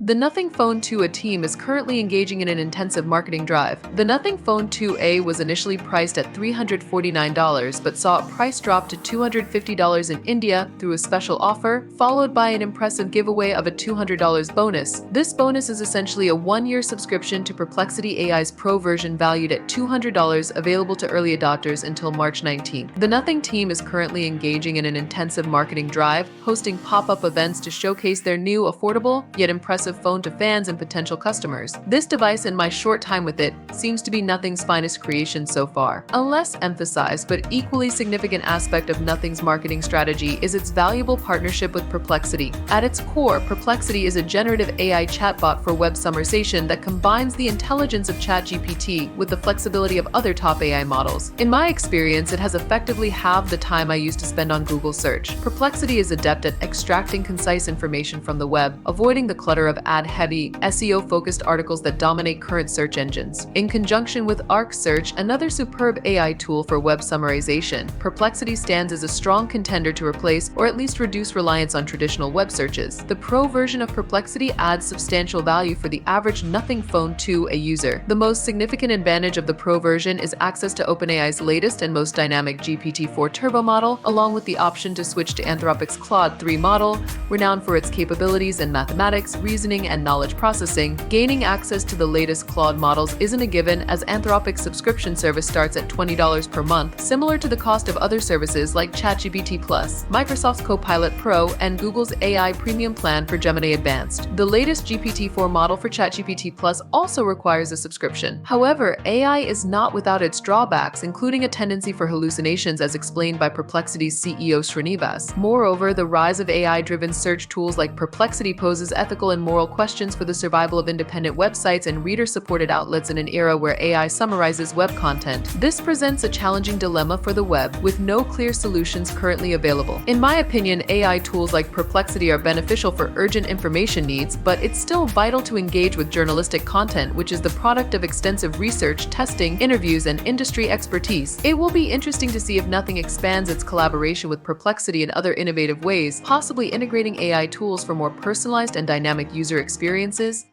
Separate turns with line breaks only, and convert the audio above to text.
The Nothing Phone 2a team is currently engaging in an intensive marketing drive. The Nothing Phone 2a was initially priced at $349 but saw its price drop to $250 in India through a special offer, followed by an impressive giveaway of a $200 bonus. This bonus is essentially a one-year subscription to Perplexity AI's Pro version valued at $200, available to early adopters until March 19th. The Nothing team is currently engaging in an intensive marketing drive, hosting pop-up events to showcase their new, affordable, yet impressive phone to fans and potential customers. This device, in my short time with it, seems to be Nothing's finest creation so far. A less emphasized but equally significant aspect of Nothing's marketing strategy is its valuable partnership with Perplexity. At its core, Perplexity is a generative AI chatbot for web summarization that combines the intelligence of ChatGPT with the flexibility of other top AI models. In my experience, it has effectively halved the time I used to spend on Google search. Perplexity is adept at extracting concise information from the web, avoiding the clutter of ad-heavy, SEO-focused articles that dominate current search engines. In conjunction with Arc Search, another superb AI tool for web summarization, Perplexity stands as a strong contender to replace or at least reduce reliance on traditional web searches. The Pro version of Perplexity adds substantial value for the average Nothing Phone 2a user. The most significant advantage of the Pro version is access to OpenAI's latest and most dynamic GPT-4 Turbo model, along with the option to switch to Anthropic's Claude 3 model, renowned for its capabilities in mathematics, reasoning, and knowledge processing. Gaining access to the latest Claude models isn't a given, as Anthropic's subscription service starts at $20 per month, similar to the cost of other services like ChatGPT Plus, Microsoft's Copilot Pro, and Google's AI Premium plan for Gemini Advanced. The latest GPT-4 model for ChatGPT Plus also requires a subscription. However, AI is not without its drawbacks, including a tendency for hallucinations, as explained by Perplexity's CEO Srinivas. Moreover, the rise of AI-driven search tools like Perplexity poses ethical and moral questions for the survival of independent websites and reader-supported outlets in an era where AI summarizes web content. This presents a challenging dilemma for the web, with no clear solutions currently available. In my opinion, AI tools like Perplexity are beneficial for urgent information needs, but it's still vital to engage with journalistic content, which is the product of extensive research, testing, interviews, and industry expertise. It will be interesting to see if Nothing expands its collaboration with Perplexity in other innovative ways, possibly integrating AI tools for more personalized and dynamic user experiences.